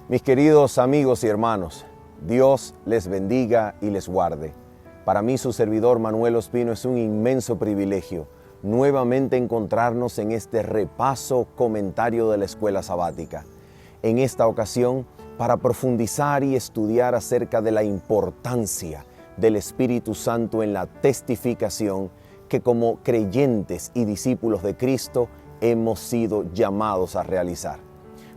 Mis queridos amigos y hermanos, Dios les bendiga y les guarde. Para mí, su servidor Manuel Ospino, es un inmenso privilegio nuevamente encontrarnos en este repaso comentario de la escuela sabática. En esta ocasión, para profundizar y estudiar acerca de la importancia del Espíritu Santo en la testificación que como creyentes y discípulos de Cristo hemos sido llamados a realizar.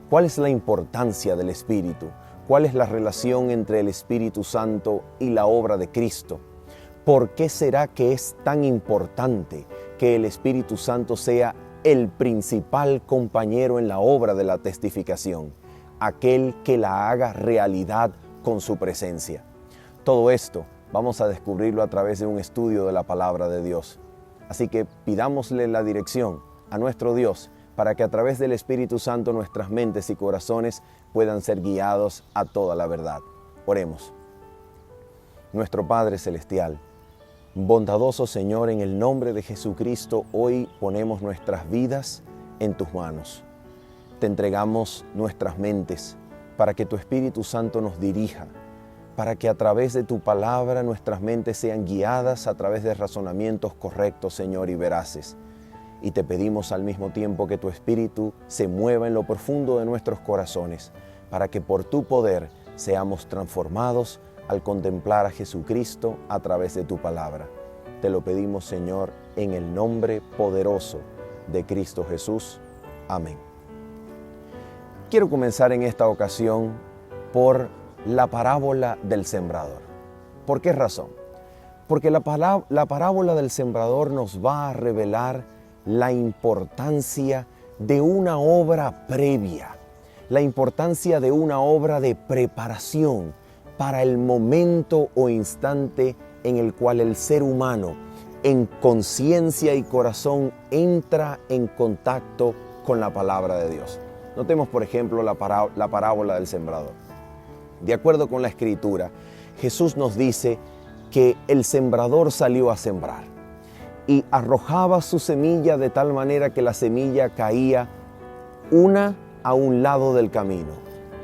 ¿Cuál es la importancia del Espíritu? ¿Cuál es la relación entre el Espíritu Santo y la obra de Cristo? ¿Por qué será que es tan importante que el Espíritu Santo sea el principal compañero en la obra de la testificación, aquel que la haga realidad con su presencia? Todo esto vamos a descubrirlo a través de un estudio de la palabra de Dios. Así que pidámosle la dirección a nuestro Dios para que a través del Espíritu Santo nuestras mentes y corazones puedan ser guiados a toda la verdad. Oremos. Nuestro Padre Celestial, bondadoso Señor, en el nombre de Jesucristo, hoy ponemos nuestras vidas en tus manos. Te entregamos nuestras mentes para que tu Espíritu Santo nos dirija, para que a través de tu palabra nuestras mentes sean guiadas a través de razonamientos correctos, Señor, y veraces. Y te pedimos al mismo tiempo que tu Espíritu se mueva en lo profundo de nuestros corazones, para que por tu poder seamos transformados al contemplar a Jesucristo a través de tu palabra. Te lo pedimos, Señor, en el nombre poderoso de Cristo Jesús. Amén. Quiero comenzar en esta ocasión por la parábola del sembrador. ¿Por qué razón? Porque la parábola del sembrador nos va a revelar la importancia de una obra previa, la importancia de una obra de preparación para el momento o instante en el cual el ser humano, en conciencia y corazón, entra en contacto con la palabra de Dios. Notemos, por ejemplo, la parábola del sembrador. De acuerdo con la Escritura, Jesús nos dice que el sembrador salió a sembrar y arrojaba su semilla de tal manera que la semilla caía una a un lado del camino,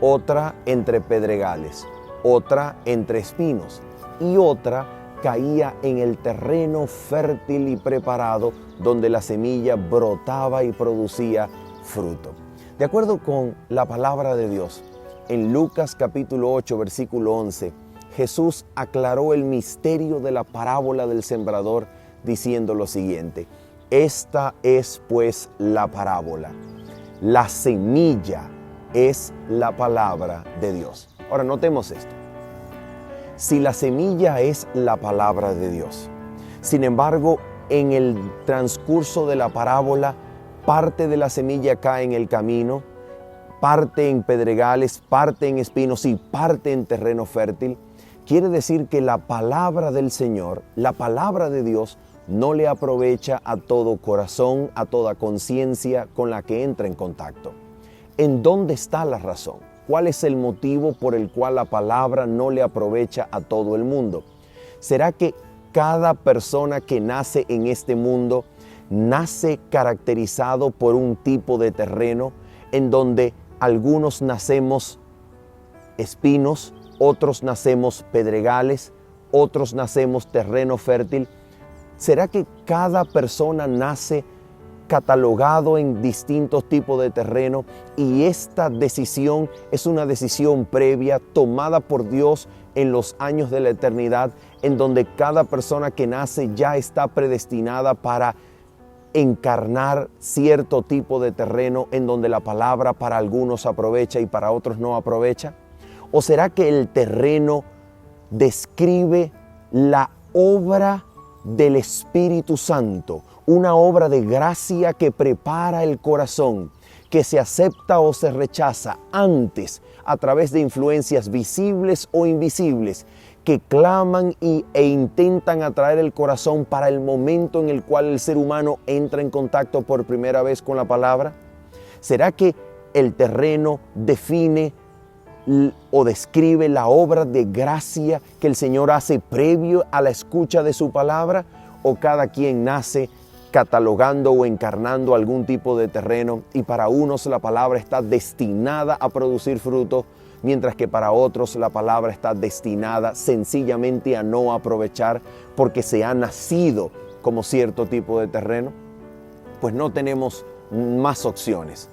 otra entre pedregales, otra entre espinos y otra caía en el terreno fértil y preparado donde la semilla brotaba y producía fruto. De acuerdo con la palabra de Dios, en Lucas capítulo 8, versículo 11, Jesús aclaró el misterio de la parábola del sembrador diciendo lo siguiente: esta es pues la parábola. La semilla es la palabra de Dios. Ahora notemos esto. Si la semilla es la palabra de Dios, sin embargo, en el transcurso de la parábola, parte de la semilla cae en el camino, parte en pedregales, parte en espinos y parte en terreno fértil, quiere decir que la palabra del Señor, la palabra de Dios, no le aprovecha a todo corazón, a toda conciencia con la que entra en contacto. ¿En dónde está la razón? ¿Cuál es el motivo por el cual la palabra no le aprovecha a todo el mundo? ¿Será que cada persona que nace en este mundo nace caracterizado por un tipo de terreno en donde algunos nacemos espinos, otros nacemos pedregales, otros nacemos terreno fértil? ¿Será que cada persona nace catalogado en distintos tipos de terreno y esta decisión es una decisión previa tomada por Dios en los años de la eternidad, en donde cada persona que nace ya está predestinada para encarnar cierto tipo de terreno en donde la palabra para algunos aprovecha y para otros no aprovecha? ¿O será que el terreno describe la obra del Espíritu Santo, una obra de gracia que prepara el corazón, que se acepta o se rechaza antes a través de influencias visibles o invisibles, que claman e intentan atraer el corazón para el momento en el cual el ser humano entra en contacto por primera vez con la palabra? ¿Será que el terreno define o describe la obra de gracia que el Señor hace previo a la escucha de su palabra? ¿O cada quien nace catalogando o encarnando algún tipo de terreno y para unos la palabra está destinada a producir fruto, mientras que para otros la palabra está destinada sencillamente a no aprovechar porque se ha nacido como cierto tipo de terreno? Pues no tenemos más opciones.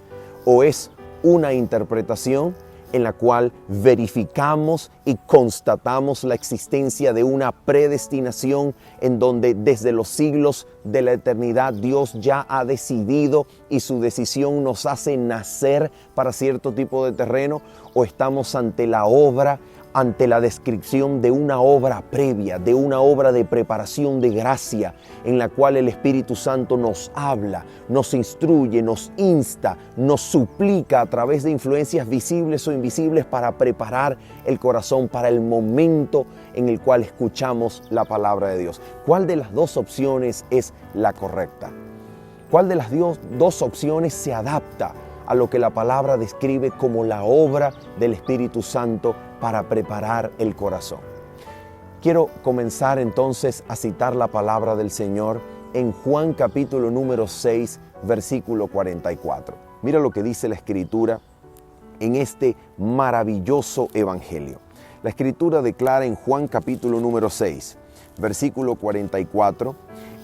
O es una interpretación en la cual verificamos y constatamos la existencia de una predestinación en donde desde los siglos de la eternidad Dios ya ha decidido y su decisión nos hace nacer para cierto tipo de terreno, o estamos ante la obra, ante la descripción de una obra previa, de una obra de preparación de gracia en la cual el Espíritu Santo nos habla, nos instruye, nos insta, nos suplica a través de influencias visibles o invisibles para preparar el corazón para el momento en el cual escuchamos la palabra de Dios. ¿Cuál de las dos opciones es la correcta? ¿Cuál de las dos opciones se adapta a lo que la palabra describe como la obra del Espíritu Santo para preparar el corazón? Quiero comenzar entonces a citar la palabra del Señor en Juan capítulo número 6, versículo 44. Mira lo que dice la Escritura en este maravilloso evangelio. La Escritura declara en Juan capítulo número 6, versículo 44,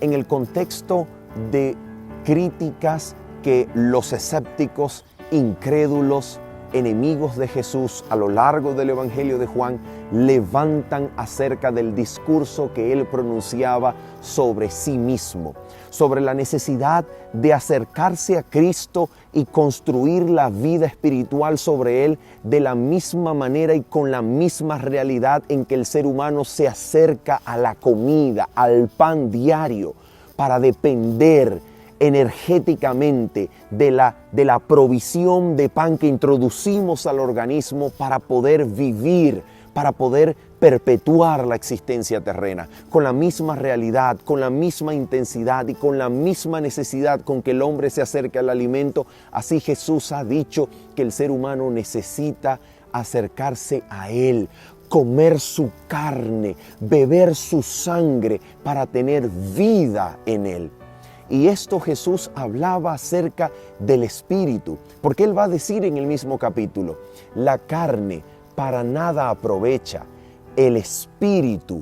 en el contexto de críticas que los escépticos, incrédulos, enemigos de Jesús a lo largo del Evangelio de Juan levantan acerca del discurso que él pronunciaba sobre sí mismo, sobre la necesidad de acercarse a Cristo y construir la vida espiritual sobre él de la misma manera y con la misma realidad en que el ser humano se acerca a la comida, al pan diario, para depender energéticamente de la provisión de pan que introducimos al organismo para poder vivir, para poder perpetuar la existencia terrena, con la misma realidad, con la misma intensidad y con la misma necesidad con que el hombre se acerca al alimento. Así Jesús ha dicho que el ser humano necesita acercarse a Él, comer su carne, beber su sangre para tener vida en Él. Y esto Jesús hablaba acerca del Espíritu, porque Él va a decir en el mismo capítulo, la carne para nada aprovecha, el Espíritu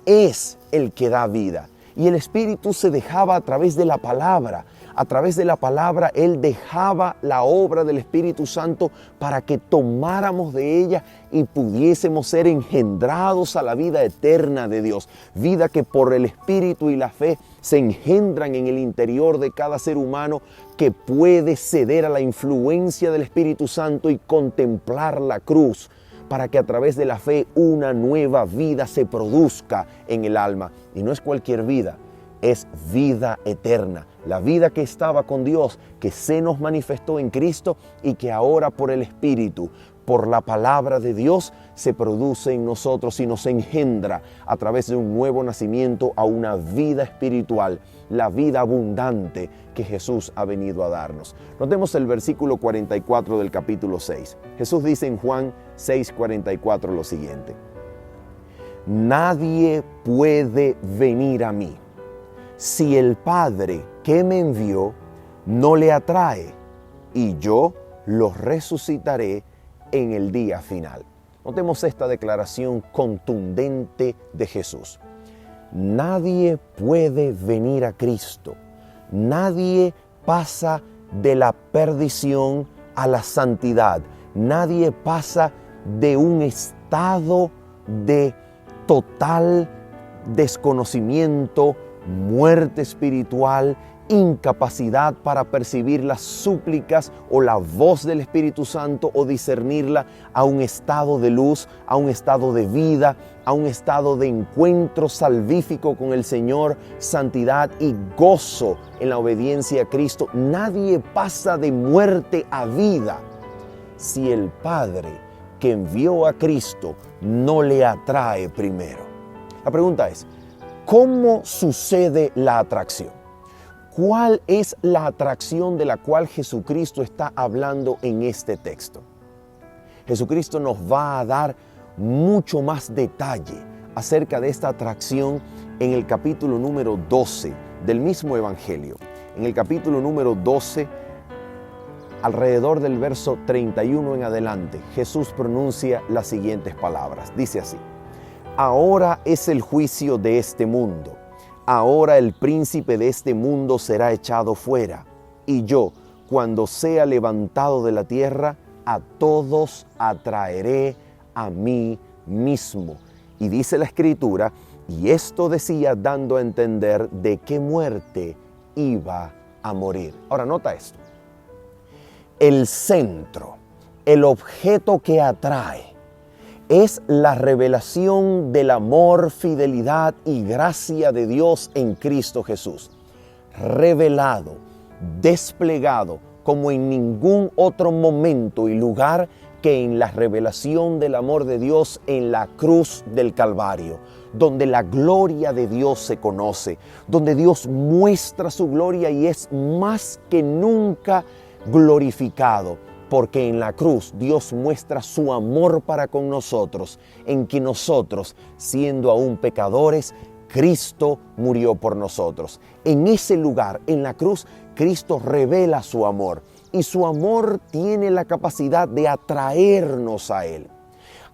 es el que da vida. Y el Espíritu se dejaba a través de la palabra. A través de la palabra Él dejaba la obra del Espíritu Santo para que tomáramos de ella y pudiésemos ser engendrados a la vida eterna de Dios. Vida que por el Espíritu y la fe se engendran en el interior de cada ser humano que puede ceder a la influencia del Espíritu Santo y contemplar la cruz, para que a través de la fe una nueva vida se produzca en el alma. Y no es cualquier vida, es vida eterna. La vida que estaba con Dios, que se nos manifestó en Cristo y que ahora por el Espíritu, por la palabra de Dios, se produce en nosotros y nos engendra a través de un nuevo nacimiento a una vida espiritual, la vida abundante que Jesús ha venido a darnos. Notemos el versículo 44 del capítulo 6. Jesús dice en Juan 6:44 lo siguiente: nadie puede venir a mí si el Padre que me envió no le atrae, y yo los resucitaré en el día final. Notemos esta declaración contundente de Jesús. Nadie puede venir a Cristo. Nadie pasa de la perdición a la santidad. Nadie pasa de un estado de total desconocimiento, muerte espiritual, incapacidad para percibir las súplicas o la voz del Espíritu Santo o discernirla, a un estado de luz, a un estado de vida, a un estado de encuentro salvífico con el Señor, santidad y gozo en la obediencia a Cristo. Nadie pasa de muerte a vida si el Padre que envió a Cristo no le atrae primero. La pregunta es, ¿cómo sucede la atracción? ¿Cuál es la atracción de la cual Jesucristo está hablando en este texto? Jesucristo nos va a dar mucho más detalle acerca de esta atracción en el capítulo número 12 del mismo Evangelio. En el capítulo número 12 alrededor del verso 31 en adelante, Jesús pronuncia las siguientes palabras. Dice así: ahora es el juicio de este mundo. Ahora el príncipe de este mundo será echado fuera. Y yo, cuando sea levantado de la tierra, a todos atraeré a mí mismo. Y dice la Escritura, y esto decía dando a entender de qué muerte iba a morir. Ahora nota esto. El centro, el objeto que atrae, es la revelación del amor, fidelidad y gracia de Dios en Cristo Jesús. Revelado, desplegado como en ningún otro momento y lugar que en la revelación del amor de Dios en la cruz del Calvario, donde la gloria de Dios se conoce, donde Dios muestra su gloria y es más que nunca glorificado. Porque en la cruz Dios muestra su amor para con nosotros, en que nosotros, siendo aún pecadores, Cristo murió por nosotros. En ese lugar, en la cruz, Cristo revela su amor y su amor tiene la capacidad de atraernos a Él.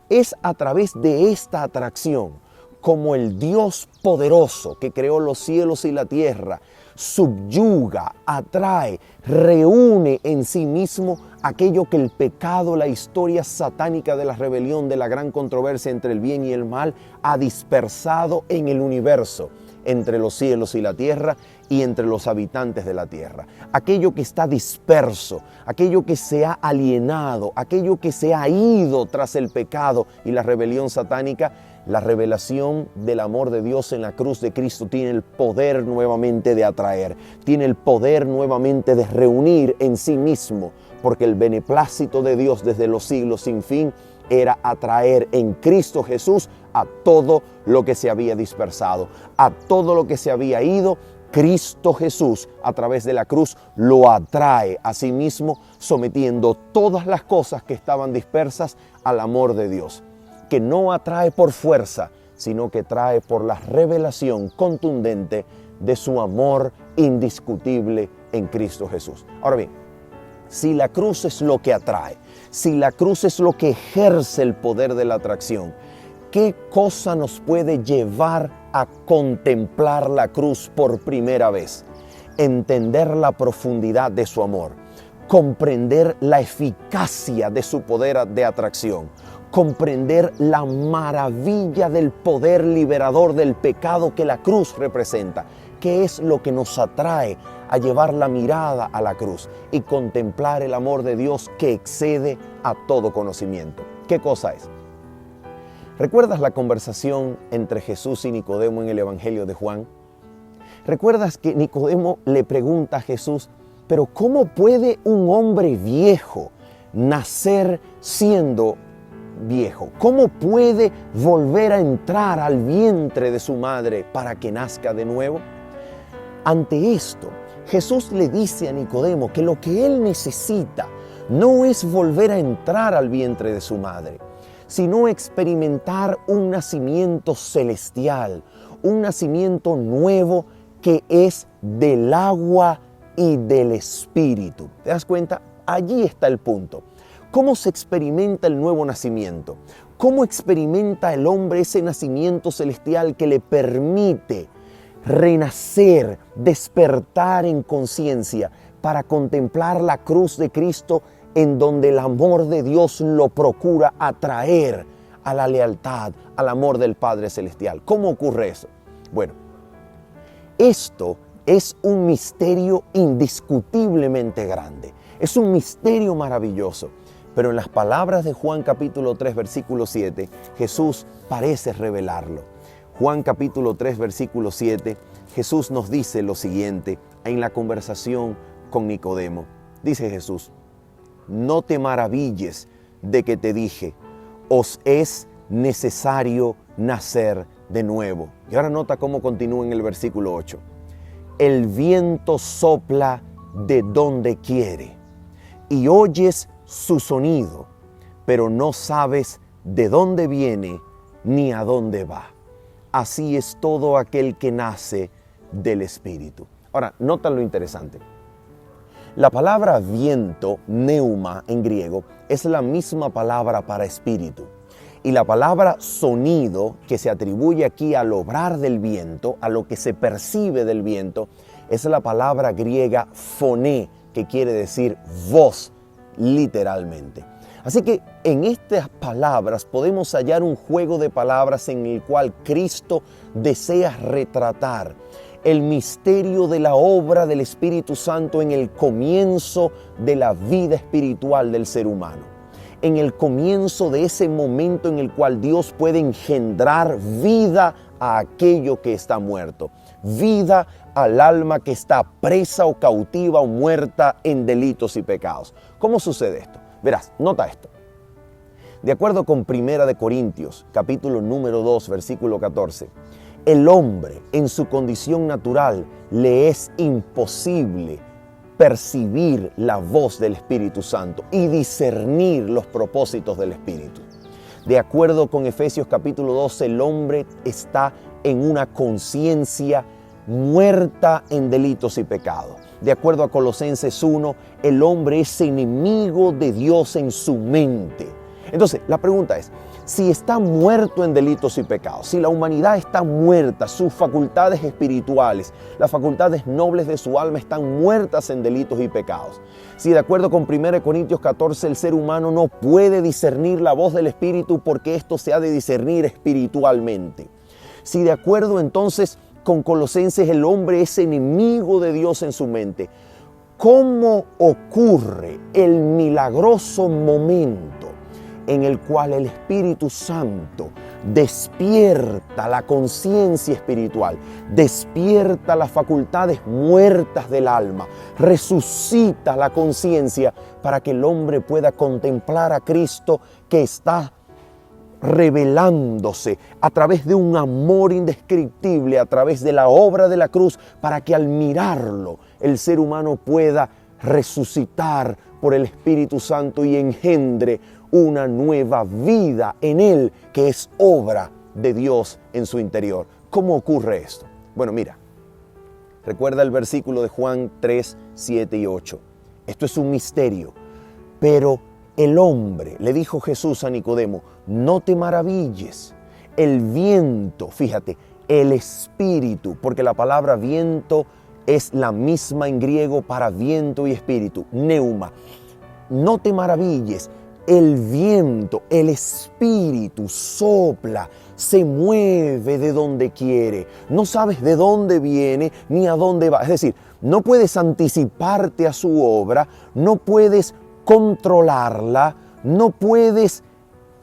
Es a través de esta atracción como el Dios poderoso que creó los cielos y la tierra, subyuga, atrae, reúne en sí mismo aquello que el pecado, la historia satánica de la rebelión, de la gran controversia entre el bien y el mal, ha dispersado en el universo, entre los cielos y la tierra y entre los habitantes de la tierra. Aquello que está disperso, aquello que se ha alienado, aquello que se ha ido tras el pecado y la rebelión satánica, la revelación del amor de Dios en la cruz de Cristo tiene el poder nuevamente de atraer, tiene el poder nuevamente de reunir en sí mismo, porque el beneplácito de Dios desde los siglos sin fin era atraer en Cristo Jesús a todo lo que se había dispersado, a todo lo que se había ido. Cristo Jesús a través de la cruz lo atrae a sí mismo, sometiendo todas las cosas que estaban dispersas al amor de Dios, que no atrae por fuerza, sino que trae por la revelación contundente de su amor indiscutible en Cristo Jesús. Ahora bien, si la cruz es lo que atrae, si la cruz es lo que ejerce el poder de la atracción, ¿qué cosa nos puede llevar a contemplar la cruz por primera vez? Entender la profundidad de su amor, comprender la eficacia de su poder de atracción, comprender la maravilla del poder liberador del pecado que la cruz representa, que es lo que nos atrae a llevar la mirada a la cruz y contemplar el amor de Dios que excede a todo conocimiento. ¿Qué cosa es? ¿Recuerdas la conversación entre Jesús y Nicodemo en el Evangelio de Juan? ¿Recuerdas que Nicodemo le pregunta a Jesús, pero ¿cómo puede un hombre viejo nacer siendo viejo? ¿Cómo puede volver a entrar al vientre de su madre para que nazca de nuevo? Ante esto, Jesús le dice a Nicodemo que lo que él necesita no es volver a entrar al vientre de su madre, sino experimentar un nacimiento celestial, un nacimiento nuevo que es del agua y del Espíritu. ¿Te das cuenta? Allí está el punto. ¿Cómo se experimenta el nuevo nacimiento? ¿Cómo experimenta el hombre ese nacimiento celestial que le permite renacer, despertar en conciencia para contemplar la cruz de Cristo, en donde el amor de Dios lo procura atraer a la lealtad, al amor del Padre Celestial? ¿Cómo ocurre eso? Bueno, esto es un misterio indiscutiblemente grande. Es un misterio maravilloso. Pero en las palabras de Juan capítulo 3, versículo 7, Jesús parece revelarlo. Juan capítulo 3, versículo 7, Jesús nos dice lo siguiente en la conversación con Nicodemo. Dice Jesús: no te maravilles de que te dije, os es necesario nacer de nuevo. Y ahora nota cómo continúa en el versículo 8. El viento sopla de donde quiere y oyes su sonido, pero no sabes de dónde viene ni a dónde va. Así es todo aquel que nace del Espíritu. Ahora, nota lo interesante. La palabra viento, pneuma en griego, es la misma palabra para espíritu. Y la palabra sonido, que se atribuye aquí al obrar del viento, a lo que se percibe del viento, es la palabra griega phoné, que quiere decir voz, literalmente. Así que en estas palabras podemos hallar un juego de palabras en el cual Cristo desea retratar el misterio de la obra del Espíritu Santo en el comienzo de la vida espiritual del ser humano. En el comienzo de ese momento en el cual Dios puede engendrar vida a aquello que está muerto. Vida al alma que está presa o cautiva o muerta en delitos y pecados. ¿Cómo sucede esto? Verás, nota esto. De acuerdo con 1 Corintios, capítulo número 2, versículo 14, el hombre en su condición natural le es imposible percibir la voz del Espíritu Santo y discernir los propósitos del Espíritu. De acuerdo con Efesios capítulo 12, el hombre está en una conciencia muerta en delitos y pecados. De acuerdo a Colosenses 1, el hombre es enemigo de Dios en su mente. Entonces, la pregunta es, si está muerto en delitos y pecados, si la humanidad está muerta, sus facultades espirituales, las facultades nobles de su alma están muertas en delitos y pecados, si de acuerdo con 1 Corintios 14 el ser humano no puede discernir la voz del Espíritu porque esto se ha de discernir espiritualmente, si de acuerdo entonces con Colosenses el hombre es enemigo de Dios en su mente, ¿cómo ocurre el milagroso momento en el cual el Espíritu Santo despierta la conciencia espiritual, despierta las facultades muertas del alma, resucita la conciencia para que el hombre pueda contemplar a Cristo que está revelándose a través de un amor indescriptible, a través de la obra de la cruz, para que al mirarlo el ser humano pueda resucitar por el Espíritu Santo y engendre una nueva vida en él, que es obra de Dios en su interior. ¿Cómo ocurre esto? Bueno, mira, recuerda el versículo de Juan 3, 7 y 8. Esto es un misterio, pero el hombre, le dijo Jesús a Nicodemo, no te maravilles, el viento, fíjate, el espíritu, porque la palabra viento es la misma en griego para viento y espíritu, pneuma. No te maravilles, el viento, el espíritu sopla, se mueve de donde quiere. No sabes de dónde viene ni a dónde va. Es decir, no puedes anticiparte a su obra, no puedes controlarla, no puedes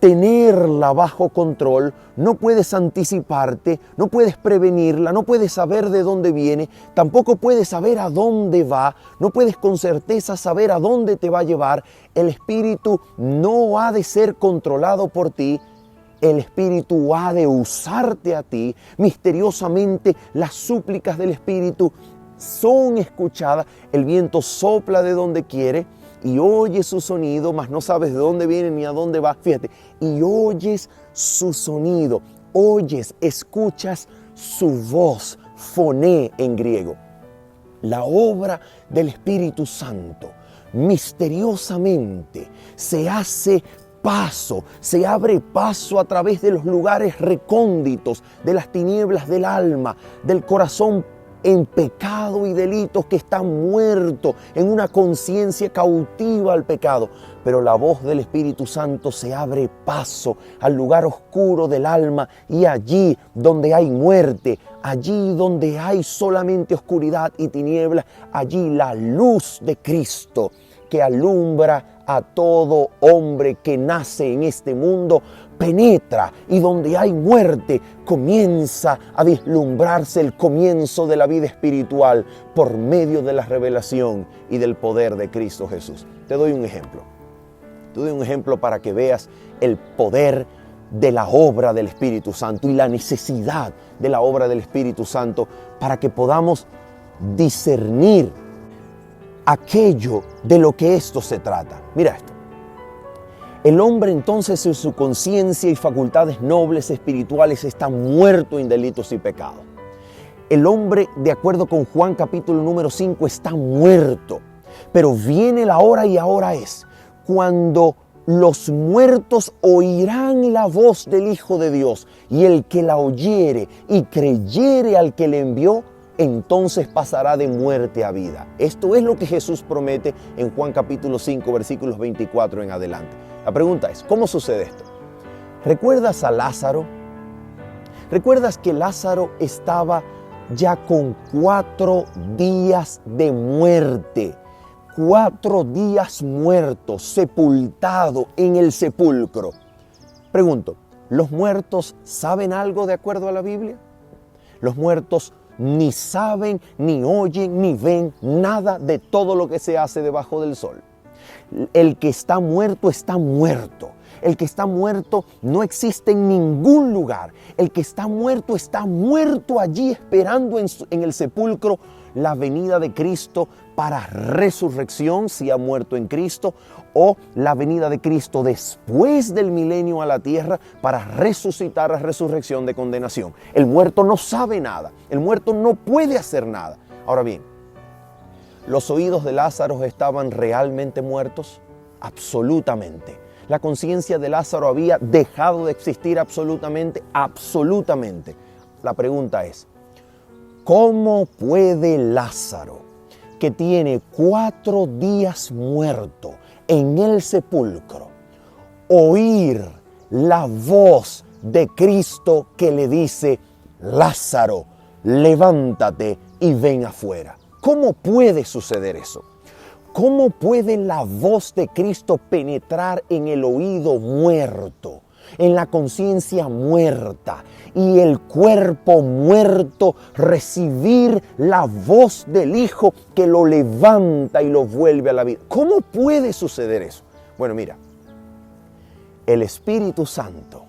tenerla bajo control, no puedes anticiparte, no puedes prevenirla, no puedes saber de dónde viene, tampoco puedes saber a dónde va, no puedes con certeza saber a dónde te va a llevar. El Espíritu no ha de ser controlado por ti, el Espíritu ha de usarte a ti. Misteriosamente las súplicas del Espíritu son escuchadas, el viento sopla de donde quiere, y oyes su sonido, mas no sabes de dónde viene ni a dónde va. Fíjate, y oyes su sonido, oyes, escuchas su voz, phoné en griego. La obra del Espíritu Santo misteriosamente se hace paso, se abre paso a través de los lugares recónditos, de las tinieblas del alma, del corazón en pecado y delitos, que está muerto en una conciencia cautiva al pecado. Pero la voz del Espíritu Santo se abre paso al lugar oscuro del alma, y allí donde hay muerte, allí donde hay solamente oscuridad y tinieblas, allí la luz de Cristo que alumbra a todo hombre que nace en este mundo penetra, y donde hay muerte comienza a vislumbrarse el comienzo de la vida espiritual por medio de la revelación y del poder de Cristo Jesús. Te doy un ejemplo. Te doy un ejemplo para que veas el poder de la obra del Espíritu Santo y la necesidad de la obra del Espíritu Santo para que podamos discernir aquello de lo que esto se trata. Mira esto. El hombre entonces en su conciencia y facultades nobles espirituales está muerto en delitos y pecados. El hombre, de acuerdo con Juan capítulo número 5, está muerto. Pero viene la hora y ahora es cuando los muertos oirán la voz del Hijo de Dios, y el que la oyere y creyere al que le envió, entonces pasará de muerte a vida. Esto es lo que Jesús promete en Juan capítulo 5, versículos 24 en adelante. La pregunta es, ¿cómo sucede esto? ¿Recuerdas a Lázaro? ¿Recuerdas que Lázaro estaba ya con 4 días de muerte? 4 días muerto, sepultado en el sepulcro. Pregunto, ¿los muertos saben algo de acuerdo a la Biblia? Los muertos ni saben, ni oyen, ni ven nada de todo lo que se hace debajo del sol. El que está muerto está muerto. El que está muerto no existe en ningún lugar. El que está muerto allí esperando en el sepulcro la venida de Cristo para resurrección, si ha muerto en Cristo, o la venida de Cristo después del milenio a la tierra para resucitar a resurrección de condenación. El muerto no sabe nada, el muerto no puede hacer nada. Ahora bien, ¿los oídos de Lázaro estaban realmente muertos? Absolutamente. La conciencia de Lázaro había dejado de existir absolutamente, absolutamente. La pregunta es, ¿cómo puede Lázaro, que tiene 4 días muerto en el sepulcro, oír la voz de Cristo que le dice, Lázaro, levántate y ven afuera? ¿Cómo puede suceder eso? ¿Cómo puede la voz de Cristo penetrar en el oído muerto, en la conciencia muerta, y el cuerpo muerto recibir la voz del Hijo que lo levanta y lo vuelve a la vida? ¿Cómo puede suceder eso? Bueno, mira, el Espíritu Santo,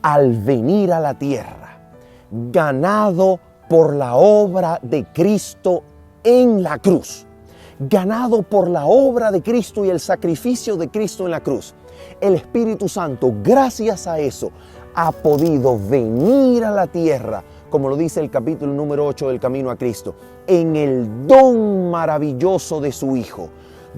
al venir a la tierra, ganado por la obra de Cristo en la cruz, ganado por la obra de Cristo y el sacrificio de Cristo en la cruz, el Espíritu Santo, gracias a eso, ha podido venir a la tierra, como lo dice el capítulo número 8 del Camino a Cristo, en el don maravilloso de su Hijo.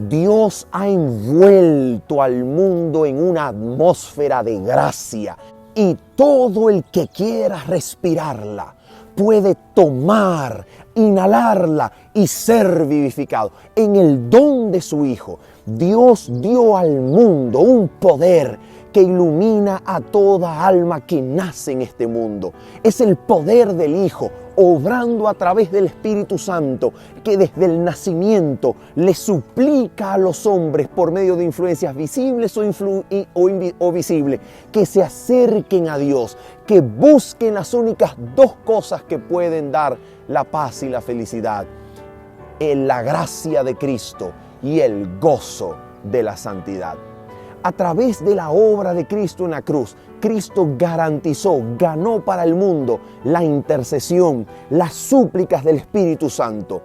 Dios ha envuelto al mundo en una atmósfera de gracia, y todo el que quiera respirarla puede tomar, inhalarla y ser vivificado. En el don de su Hijo, Dios dio al mundo un poder que ilumina a toda alma que nace en este mundo. Es el poder del Hijo, obrando a través del Espíritu Santo, que desde el nacimiento le suplica a los hombres por medio de influencias visibles o visibles, que se acerquen a Dios, que busquen las únicas 2 cosas que pueden dar la paz y la felicidad: la gracia de Cristo y el gozo de la santidad. A través de la obra de Cristo en la cruz, Cristo garantizó, ganó para el mundo la intercesión, las súplicas del Espíritu Santo,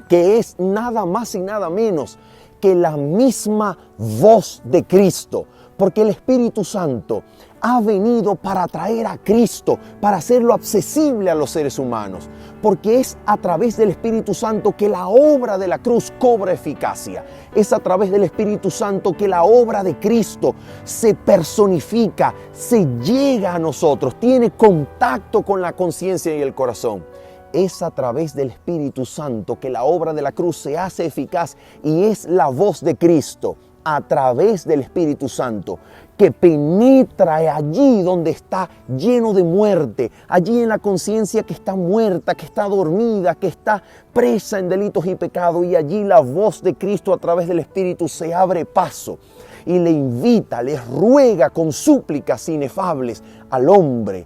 que es nada más y nada menos que la misma voz de Cristo, porque el Espíritu Santo ha venido para traer a Cristo, para hacerlo accesible a los seres humanos, porque es a través del Espíritu Santo que la obra de la cruz cobra eficacia. Es a través del Espíritu Santo que la obra de Cristo se personifica, se llega a nosotros, tiene contacto con la conciencia y el corazón. Es a través del Espíritu Santo que la obra de la cruz se hace eficaz, y es la voz de Cristo a través del Espíritu Santo que penetra allí donde está lleno de muerte, allí en la conciencia que está muerta, que está dormida, que está presa en delitos y pecados, y allí la voz de Cristo a través del Espíritu se abre paso y le invita, le ruega con súplicas inefables al hombre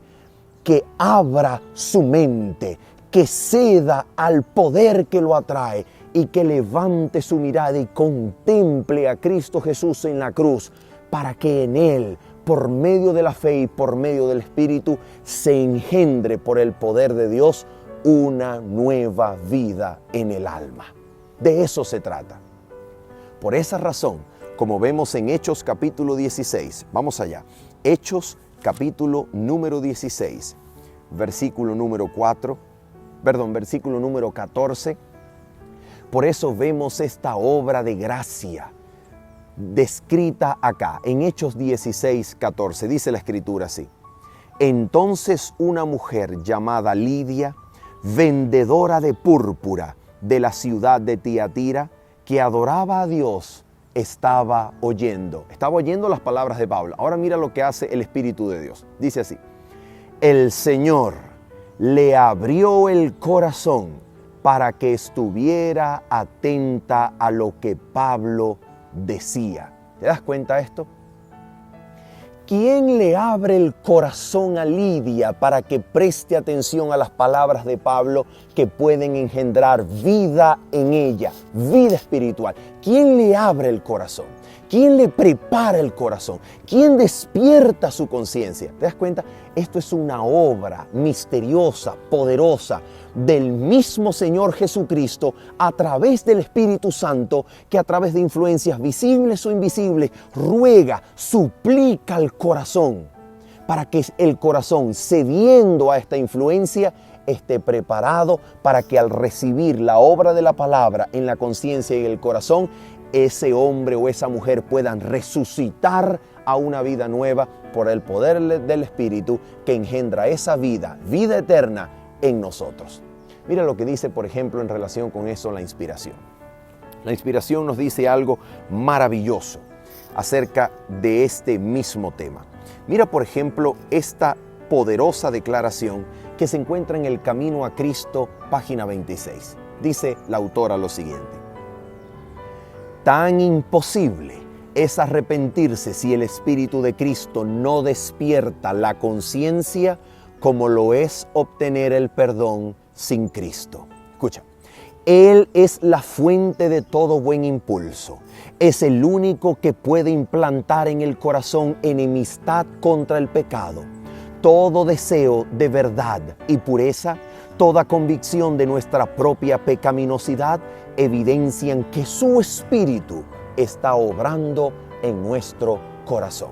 que abra su mente, que ceda al poder que lo atrae y que levante su mirada y contemple a Cristo Jesús en la cruz, para que en Él, por medio de la fe y por medio del Espíritu, se engendre por el poder de Dios una nueva vida en el alma. De eso se trata. Por esa razón, como vemos en Hechos capítulo 16, vamos allá, Hechos capítulo número 16, versículo número 14, Por eso vemos esta obra de gracia descrita acá, en Hechos 16:14. Dice la Escritura así: entonces una mujer llamada Lidia, vendedora de púrpura de la ciudad de Tiatira, que adoraba a Dios, estaba oyendo las palabras de Pablo. Ahora mira lo que hace el Espíritu de Dios. Dice así: el Señor le abrió el corazón para que estuviera atenta a lo que Pablo decía. ¿Te das cuenta de esto? ¿Quién le abre el corazón a Lidia para que preste atención a las palabras de Pablo que pueden engendrar vida en ella, vida espiritual? ¿Quién le abre el corazón? ¿Quién le prepara el corazón? ¿Quién despierta su conciencia? ¿Te das cuenta? Esto es una obra misteriosa, poderosa del mismo Señor Jesucristo a través del Espíritu Santo, que a través de influencias visibles o invisibles ruega, suplica al corazón para que el corazón, cediendo a esta influencia, esté preparado para que al recibir la obra de la palabra en la conciencia y en el corazón, ese hombre o esa mujer puedan resucitar a una vida nueva por el poder del Espíritu que engendra esa vida eterna en nosotros. Mira lo que dice, por ejemplo, en relación con eso, la inspiración. La inspiración nos dice algo maravilloso acerca de este mismo tema. Mira, por ejemplo, esta poderosa declaración que se encuentra en El Camino a Cristo, página 26. Dice la autora lo siguiente: tan imposible es arrepentirse si el Espíritu de Cristo no despierta la conciencia como lo es obtener el perdón sin Cristo. Escucha, Él es la fuente de todo buen impulso. Es el único que puede implantar en el corazón enemistad contra el pecado. Todo deseo de verdad y pureza, toda convicción de nuestra propia pecaminosidad evidencian que su Espíritu está obrando en nuestro corazón.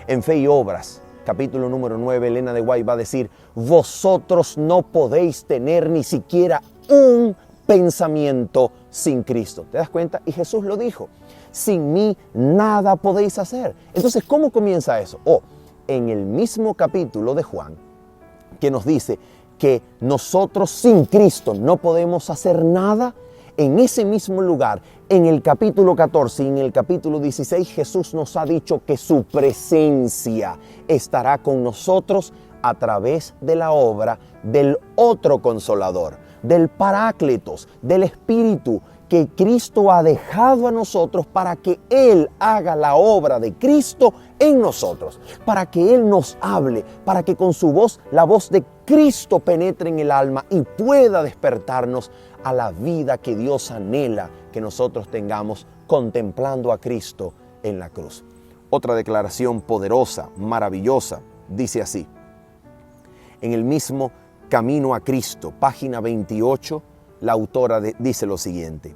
En Fe y Obras, capítulo número 9, Elena de White va a decir: vosotros no podéis tener ni siquiera un pensamiento sin Cristo. ¿Te das cuenta? Y Jesús lo dijo: sin mí nada podéis hacer. Entonces, ¿cómo comienza eso? En el mismo capítulo de Juan, que nos dice que nosotros sin Cristo no podemos hacer nada. En ese mismo lugar, en el capítulo 14 y en el capítulo 16, Jesús nos ha dicho que su presencia estará con nosotros a través de la obra del otro Consolador, del Paráclitos, del Espíritu que Cristo ha dejado a nosotros para que Él haga la obra de Cristo en nosotros, para que Él nos hable, para que con su voz, la voz de Cristo penetre en el alma y pueda despertarnos a la vida que Dios anhela que nosotros tengamos contemplando a Cristo en la cruz. Otra declaración poderosa, maravillosa, dice así: en el mismo Camino a Cristo, página 28, la autora dice lo siguiente: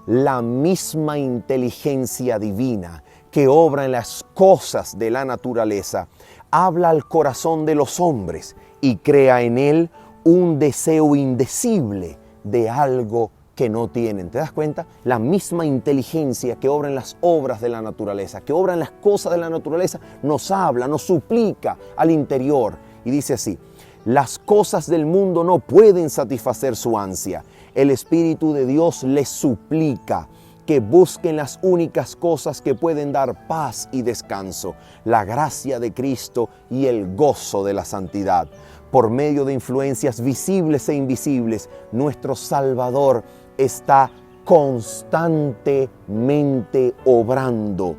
la misma inteligencia divina que obra en las cosas de la naturaleza habla al corazón de los hombres y crea en él un deseo indecible de algo que no tienen. ¿Te das cuenta? La misma inteligencia que obra en las obras de la naturaleza, que obra en las cosas de la naturaleza, nos habla, nos suplica al interior. Y dice así: las cosas del mundo no pueden satisfacer su ansia. El Espíritu de Dios les suplica que busquen las únicas cosas que pueden dar paz y descanso, la gracia de Cristo y el gozo de la santidad. Por medio de influencias visibles e invisibles, nuestro Salvador está constantemente obrando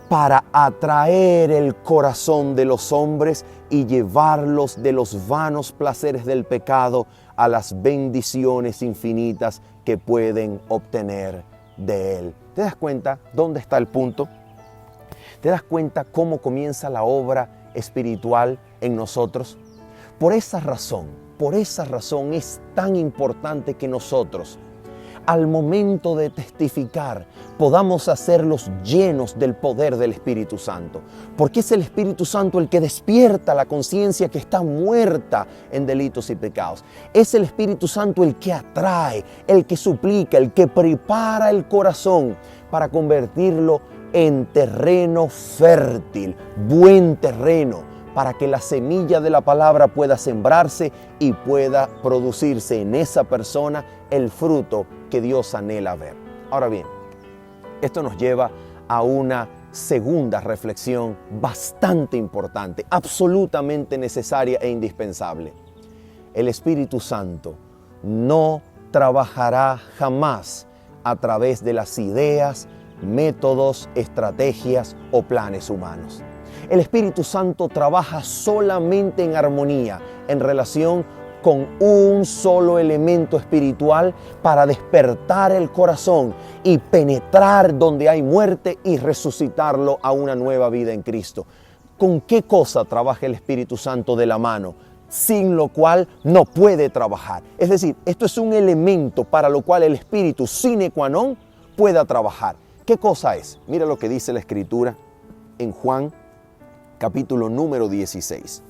para atraer el corazón de los hombres y llevarlos de los vanos placeres del pecado a las bendiciones infinitas que pueden obtener de Él. ¿Te das cuenta dónde está el punto? ¿Te das cuenta cómo comienza la obra espiritual en nosotros? Por esa razón es tan importante que nosotros, al momento de testificar podamos hacerlos llenos del poder del Espíritu Santo. Porque es el Espíritu Santo el que despierta la conciencia que está muerta en delitos y pecados. Es el Espíritu Santo el que atrae, el que suplica, el que prepara el corazón para convertirlo en terreno fértil, buen terreno, para que la semilla de la palabra pueda sembrarse y pueda producirse en esa persona el fruto que Dios anhela ver. Ahora bien, esto nos lleva a una segunda reflexión bastante importante, absolutamente necesaria e indispensable. El Espíritu Santo no trabajará jamás a través de las ideas, métodos, estrategias o planes humanos. El Espíritu Santo trabaja solamente en armonía, en relación con un solo elemento espiritual para despertar el corazón y penetrar donde hay muerte y resucitarlo a una nueva vida en Cristo. ¿Con qué cosa trabaja el Espíritu Santo de la mano? Sin lo cual no puede trabajar. Es decir, esto es un elemento para lo cual el Espíritu sine qua non pueda trabajar. ¿Qué cosa es? Mira lo que dice la Escritura en Juan capítulo número 16.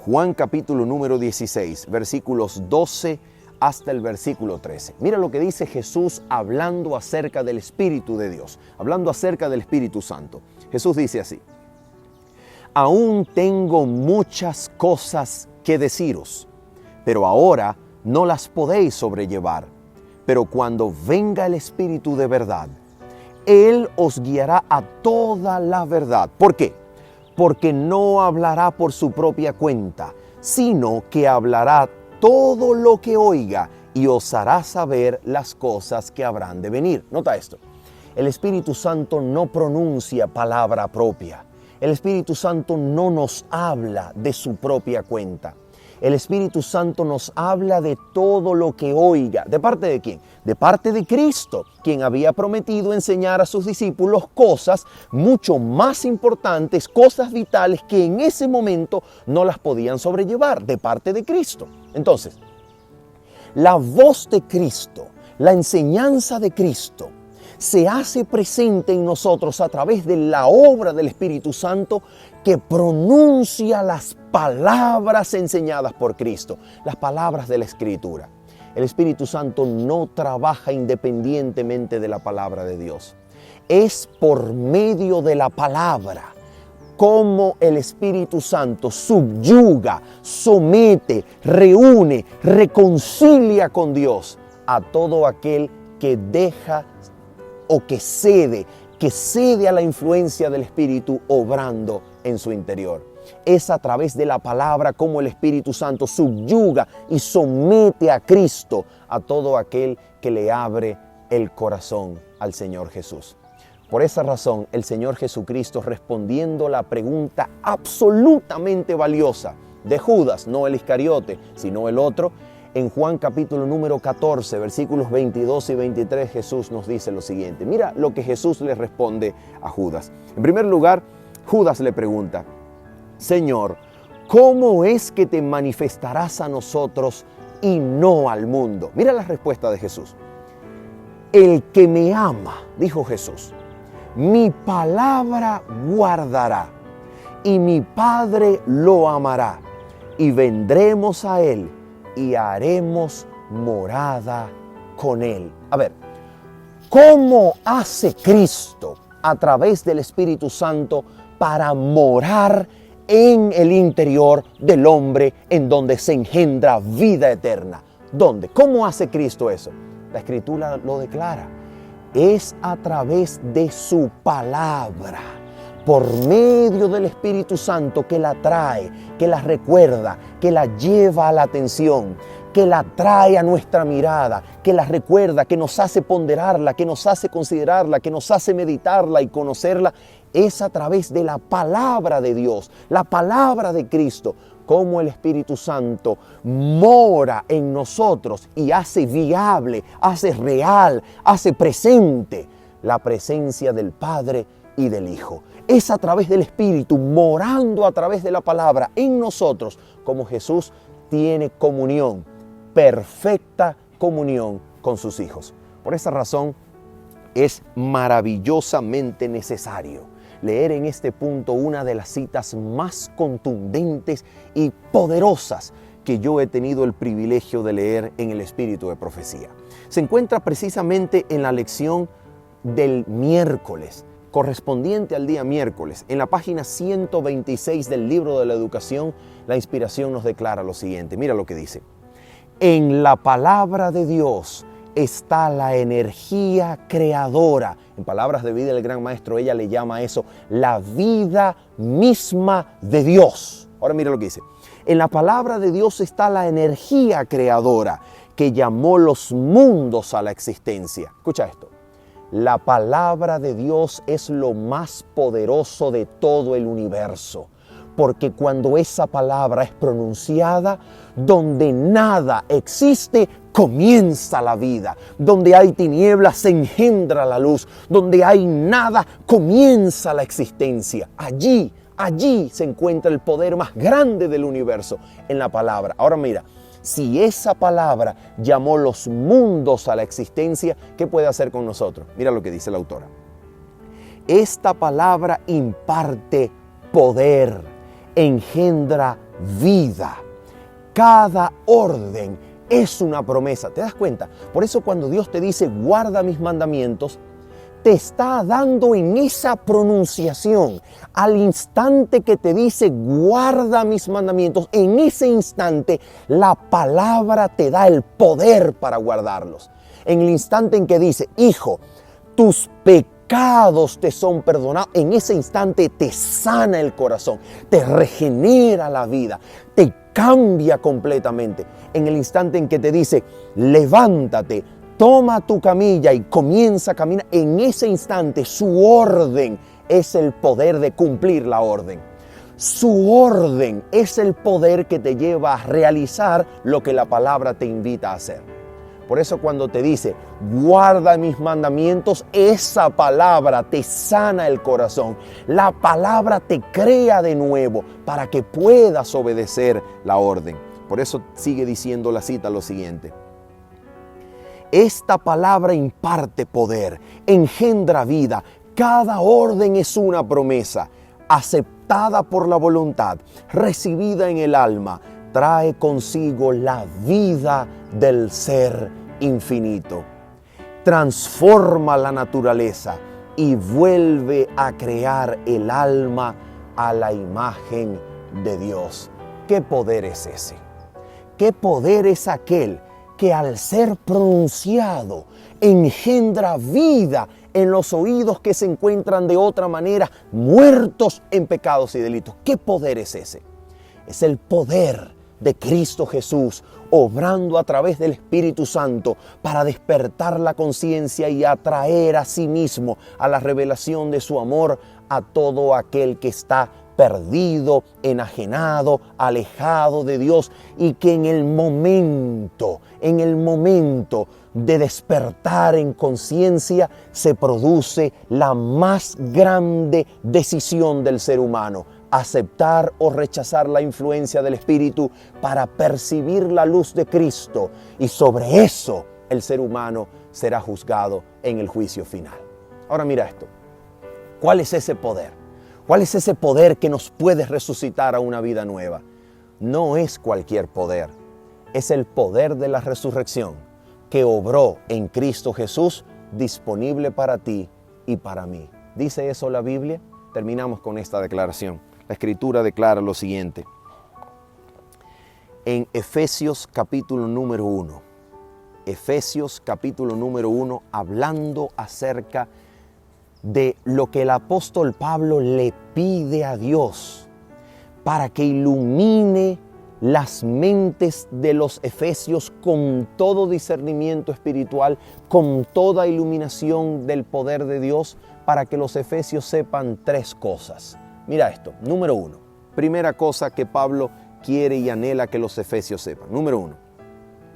Juan capítulo número 16, versículos 12 hasta el versículo 13. Mira lo que dice Jesús hablando acerca del Espíritu de Dios, hablando acerca del Espíritu Santo. Jesús dice así: aún tengo muchas cosas que deciros, pero ahora no las podéis sobrellevar. Pero cuando venga el Espíritu de verdad, Él os guiará a toda la verdad. ¿Por qué? Porque no hablará por su propia cuenta, sino que hablará todo lo que oiga y os hará saber las cosas que habrán de venir. Nota esto: el Espíritu Santo no pronuncia palabra propia. El Espíritu Santo no nos habla de su propia cuenta. El Espíritu Santo nos habla de todo lo que oiga. ¿De parte de quién? De parte de Cristo, quien había prometido enseñar a sus discípulos cosas mucho más importantes, cosas vitales que en ese momento no las podían sobrellevar, de parte de Cristo. Entonces, la voz de Cristo, la enseñanza de Cristo, se hace presente en nosotros a través de la obra del Espíritu Santo, que pronuncia las palabras enseñadas por Cristo, las palabras de la Escritura. El Espíritu Santo no trabaja independientemente de la palabra de Dios. Es por medio de la palabra como el Espíritu Santo subyuga, somete, reúne, reconcilia con Dios a todo aquel que deja o que cede a la influencia del Espíritu obrando en su interior. Es a través de la palabra como el Espíritu Santo subyuga y somete a Cristo a todo aquel que le abre el corazón al Señor Jesús. Por esa razón, el Señor Jesucristo, respondiendo la pregunta absolutamente valiosa de Judas, no el Iscariote, sino el otro, en Juan capítulo número 14, versículos 22 y 23, Jesús nos dice lo siguiente. Mira lo que Jesús le responde a Judas. En primer lugar, Judas le pregunta: Señor, ¿cómo es que te manifestarás a nosotros y no al mundo? Mira la respuesta de Jesús. El que me ama, dijo Jesús, mi palabra guardará, y mi Padre lo amará, y vendremos a él y haremos morada con él. A ver, ¿cómo hace Cristo a través del Espíritu Santo para morar en el interior del hombre, en donde se engendra vida eterna? ¿Dónde? ¿Cómo hace Cristo eso? La Escritura lo declara. Es a través de su palabra, por medio del Espíritu Santo, que la trae, que la recuerda, que la lleva a la atención, que la trae a nuestra mirada, que la recuerda, que nos hace ponderarla, que nos hace considerarla, que nos hace meditarla y conocerla. Es a través de la palabra de Dios, la palabra de Cristo, como el Espíritu Santo mora en nosotros y hace viable, hace real, hace presente la presencia del Padre y del Hijo. Es a través del Espíritu, morando a través de la palabra en nosotros, como Jesús tiene comunión, perfecta comunión con sus hijos. Por esa razón es maravillosamente necesario leer en este punto una de las citas más contundentes y poderosas que yo he tenido el privilegio de leer en el espíritu de profecía. Se encuentra precisamente en la lección del miércoles, correspondiente al día miércoles. En la página 126 del libro de la educación, la inspiración nos declara lo siguiente. Mira lo que dice. En la palabra de Dios está la energía creadora. En palabras de vida del gran maestro, ella le llama a eso la vida misma de Dios. Ahora mira lo que dice. En la palabra de Dios está la energía creadora que llamó los mundos a la existencia. Escucha esto. La palabra de Dios es lo más poderoso de todo el universo. Porque cuando esa palabra es pronunciada, donde nada existe, comienza la vida. Donde hay tinieblas, se engendra la luz. Donde hay nada, comienza la existencia. Allí se encuentra el poder más grande del universo, en la palabra. Ahora mira, si esa palabra llamó los mundos a la existencia, ¿qué puede hacer con nosotros? Mira lo que dice la autora. Esta palabra imparte poder, engendra vida. Cada orden es una promesa. ¿Te das cuenta? Por eso cuando Dios te dice, guarda mis mandamientos, te está dando en esa pronunciación, al instante que te dice, guarda mis mandamientos, en ese instante la palabra te da el poder para guardarlos. En el instante en que dice, hijo, tus pecados te son perdonados, en ese instante te sana el corazón, te regenera la vida, te cambia completamente. En el instante en que te dice, levántate, toma tu camilla y comienza a caminar, en ese instante su orden es el poder de cumplir la orden. Su orden es el poder que te lleva a realizar lo que la palabra te invita a hacer. Por eso cuando te dice, guarda mis mandamientos, esa palabra te sana el corazón. La palabra te crea de nuevo para que puedas obedecer la orden. Por eso sigue diciendo la cita lo siguiente. Esta palabra imparte poder, engendra vida. Cada orden es una promesa, aceptada por la voluntad, recibida en el alma, trae consigo la vida del ser infinito. Transforma la naturaleza y vuelve a crear el alma a la imagen de Dios. ¿Qué poder es ese? ¿Qué poder es aquel que al ser pronunciado engendra vida en los oídos que se encuentran de otra manera muertos en pecados y delitos? ¿Qué poder es ese? Es el poder de Cristo Jesús obrando a través del Espíritu Santo para despertar la conciencia y atraer a sí mismo a la revelación de su amor a todo aquel que está perdido, enajenado, alejado de Dios, y que en el momento de despertar en conciencia se produce la más grande decisión del ser humano: aceptar o rechazar la influencia del Espíritu para percibir la luz de Cristo, y sobre eso el ser humano será juzgado en el juicio final. Ahora mira esto. ¿Cuál es ese poder? ¿Cuál es ese poder que nos puede resucitar a una vida nueva? No es cualquier poder, es el poder de la resurrección que obró en Cristo Jesús, disponible para ti y para mí. ¿Dice eso la Biblia? Terminamos con esta declaración. La Escritura declara lo siguiente. En Efesios capítulo número 1, Efesios capítulo número 1, hablando acerca de lo que el apóstol Pablo le pide a Dios para que ilumine las mentes de los efesios con todo discernimiento espiritual, con toda iluminación del poder de Dios, para que los efesios sepan tres cosas. Mira esto, número 1, primera cosa que Pablo quiere y anhela que los efesios sepan. Número 1,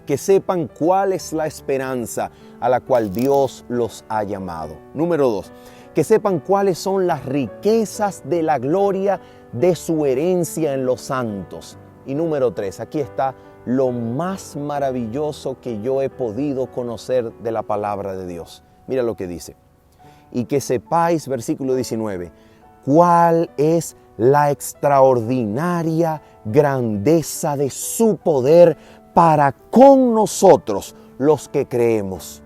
que sepan cuál es la esperanza a la cual Dios los ha llamado. Número 2, que sepan cuáles son las riquezas de la gloria de su herencia en los santos. Y número 3, aquí está lo más maravilloso que yo he podido conocer de la palabra de Dios. Mira lo que dice. Y que sepáis, versículo 19, cuál es la extraordinaria grandeza de su poder para con nosotros los que creemos,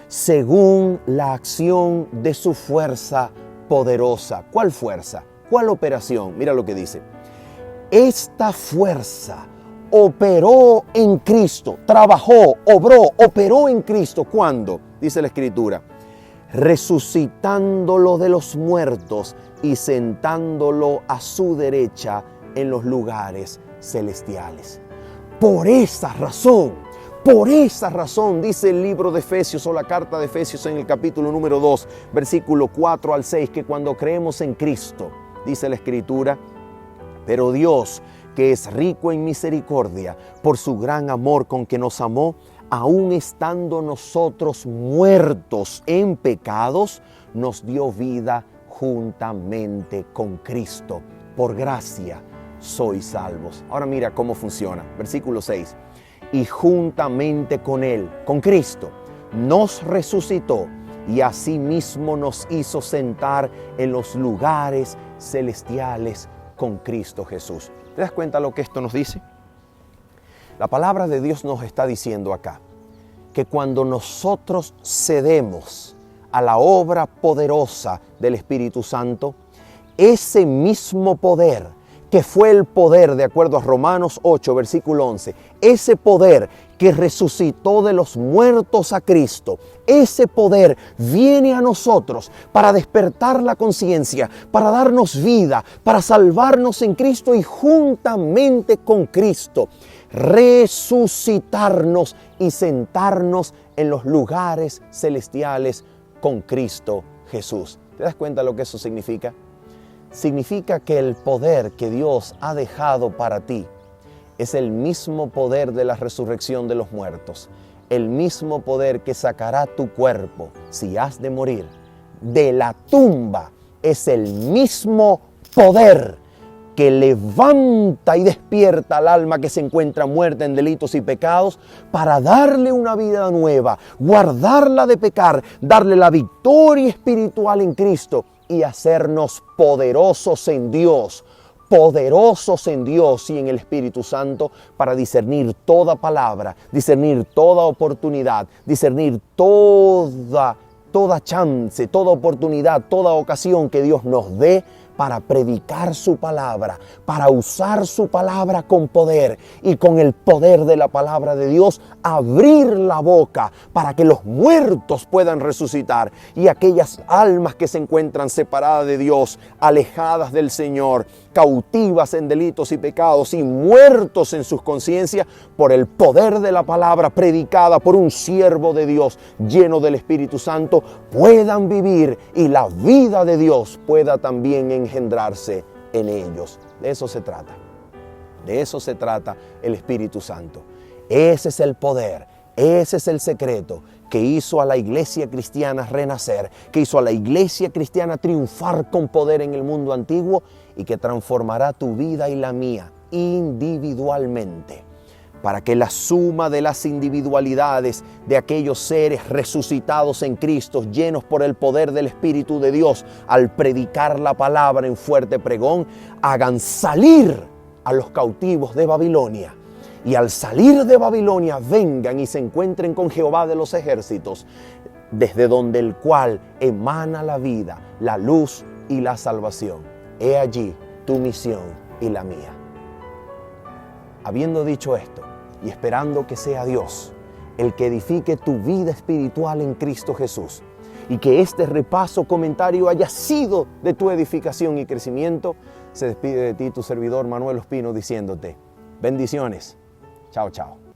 según la acción de su fuerza poderosa. ¿Cuál fuerza? ¿Cuál operación? Mira lo que dice. Esta fuerza operó en Cristo, trabajó, obró, operó en Cristo. ¿Cuándo? Dice la Escritura, resucitándolo de los muertos y sentándolo a su derecha en los lugares celestiales. Por esa razón, dice el libro de Efesios o la carta de Efesios en el capítulo número 2, versículo 4 al 6, que cuando creemos en Cristo, dice la Escritura, pero Dios, que es rico en misericordia, por su gran amor con que nos amó, aun estando nosotros muertos en pecados, nos dio vida juntamente con Cristo. Por gracia sois salvos. Ahora mira cómo funciona. Versículo 6. Y juntamente con Él, con Cristo, nos resucitó y asimismo nos hizo sentar en los lugares celestiales con Cristo Jesús. ¿Te das cuenta lo que esto nos dice? La palabra de Dios nos está diciendo acá que cuando nosotros cedemos a la obra poderosa del Espíritu Santo, ese mismo poder que fue el poder, de acuerdo a Romanos 8, versículo 11, ese poder que resucitó de los muertos a Cristo, ese poder viene a nosotros para despertar la conciencia, para darnos vida, para salvarnos en Cristo y juntamente con Cristo resucitarnos y sentarnos en los lugares celestiales con Cristo Jesús. ¿Te das cuenta lo que eso significa? Significa que el poder que Dios ha dejado para ti es el mismo poder de la resurrección de los muertos, el mismo poder que sacará tu cuerpo, si has de morir, de la tumba. Es el mismo poder que levanta y despierta al alma que se encuentra muerta en delitos y pecados para darle una vida nueva, guardarla de pecar, darle la victoria espiritual en Cristo y hacernos poderosos en Dios y en el Espíritu Santo para discernir toda palabra, discernir toda oportunidad, discernir toda chance, toda oportunidad, toda ocasión que Dios nos dé para predicar su palabra, para usar su palabra con poder y con el poder de la palabra de Dios abrir la boca para que los muertos puedan resucitar y aquellas almas que se encuentran separadas de Dios, alejadas del Señor, cautivas en delitos y pecados y muertos en sus conciencias por el poder de la palabra predicada por un siervo de Dios lleno del Espíritu Santo, puedan vivir y la vida de Dios pueda también engendrarse en ellos. De eso se trata. De eso se trata el Espíritu Santo. Ese es el poder, ese es el secreto que hizo a la iglesia cristiana renacer, que hizo a la iglesia cristiana triunfar con poder en el mundo antiguo y que transformará tu vida y la mía individualmente, para que la suma de las individualidades de aquellos seres resucitados en Cristo, llenos por el poder del Espíritu de Dios, al predicar la palabra en fuerte pregón, hagan salir a los cautivos de Babilonia. Y al salir de Babilonia vengan y se encuentren con Jehová de los ejércitos, desde donde el cual emana la vida, la luz y la salvación. He allí tu misión y la mía. Habiendo dicho esto, y esperando que sea Dios el que edifique tu vida espiritual en Cristo Jesús, y que este repaso comentario haya sido de tu edificación y crecimiento, se despide de ti tu servidor Manuel Ospino diciéndote bendiciones. Chao, chao.